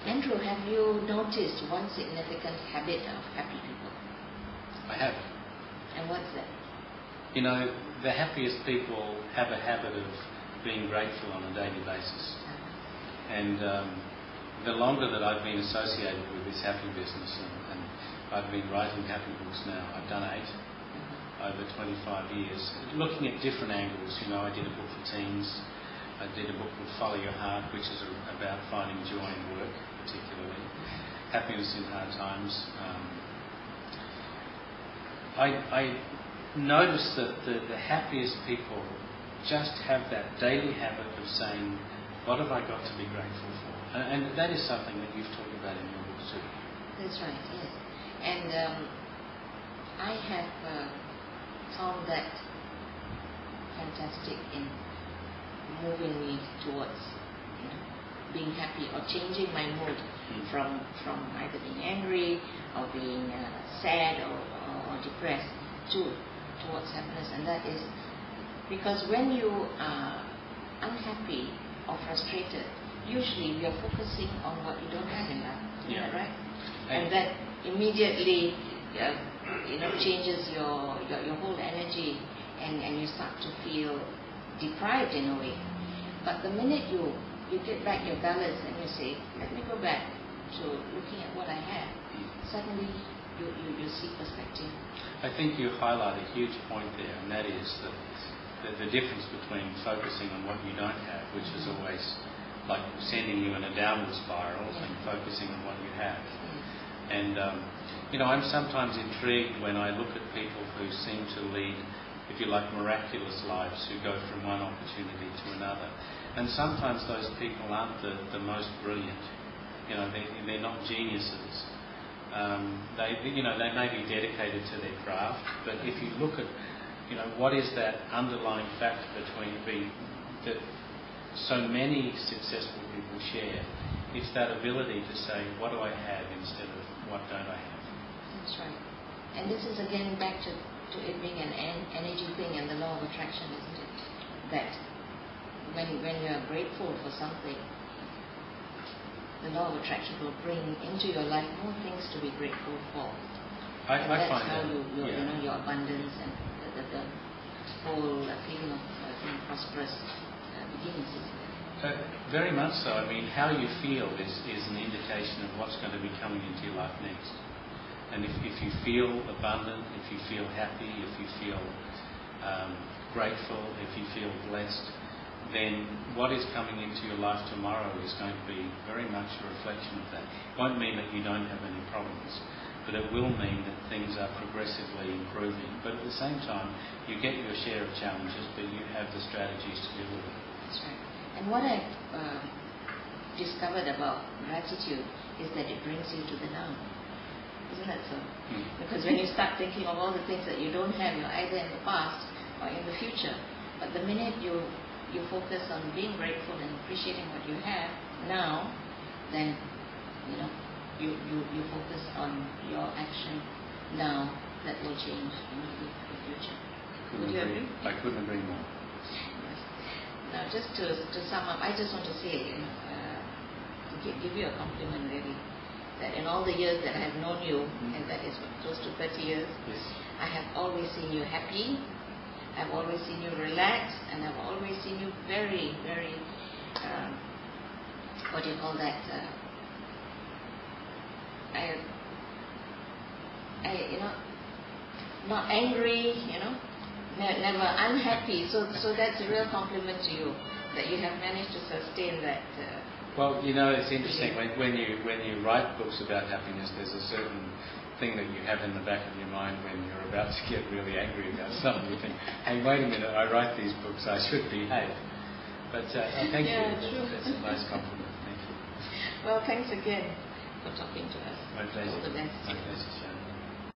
Andrew, have you noticed one significant habit of happy people? I have. And what's that? You know, the happiest people have a habit of being grateful on a daily basis. And the longer that I've been associated with this happy business, and I've been writing happy books now, I've done 8 over 25 years, looking at different angles. You know, I did a book for teens, I did a book called Follow Your Heart, which is about finding joy in work, particularly, happiness in hard times. I noticed that the happiest people just have that daily habit of saying, what have I got to be grateful for? And that is something that you've talked about in your book too. That's right, yes. And I have found that fantastic in moving me towards being happy or changing my mood from either being angry or being sad or depressed towards happiness. And that is because when you are unhappy or frustrated, usually you are focusing on what you don't have in life. Isn't that right? And that immediately changes your whole energy, and you start to feel deprived in a way. But the minute you get back your balance and you say, let me go back to looking at what I have, suddenly you see perspective. I think you highlight a huge point there, and that is that the difference between focusing on what you don't have, which is always like sending you in a downward spiral, and focusing on what you have. And I'm sometimes intrigued when I look at people who seem to lead, if you like, miraculous lives, who go from one opportunity to another. And sometimes those people aren't the most brilliant. They're not geniuses. They may be dedicated to their craft, but if you look at, what is that underlying factor that so many successful people share, it's that ability to say, what do I have instead of what don't I have? That's right. And this is again back to it being an energy thing and the law of attraction, isn't it? That when you are grateful for something, the law of attraction will bring into your life more things to be grateful for. I that's find how that, your abundance and the whole feeling of being prosperous begins. Very much so. I mean, how you feel is an indication of what's going to be coming into your life next. And if you feel abundant, if you feel happy, if you feel grateful, if you feel blessed, then what is coming into your life tomorrow is going to be very much a reflection of that. It won't mean that you don't have any problems, but it will mean that things are progressively improving. But at the same time, you get your share of challenges, but you have the strategies to deal with it. That's right. And what I've discovered about gratitude is that it brings you to the now. Isn't that so? Because when you start thinking of all the things that you don't have, you're either in the past or in the future. But the minute you focus on being grateful and appreciating what you have now, then you focus on your action now that will change in the future. Would you agree? I couldn't agree more. Yes. Now, just to sum up, I just want to say, to give you a compliment really, that in all the years that I have known you, and that is close to 30 years, yes, I have always seen you happy, I've always seen you relaxed, and I've always seen you very, very, what do you call that, not angry, never unhappy. So that's a real compliment to you, that you have managed to sustain that. Well, it's interesting when you write books about happiness, there's a certain thing that you have in the back of your mind when you're about to get really angry about something. You think, hey, wait a minute, I write these books, I should behave. But thank you. True. That's a nice compliment. Thank you. Well, thanks again for talking to us. My pleasure. All the best. My pleasure.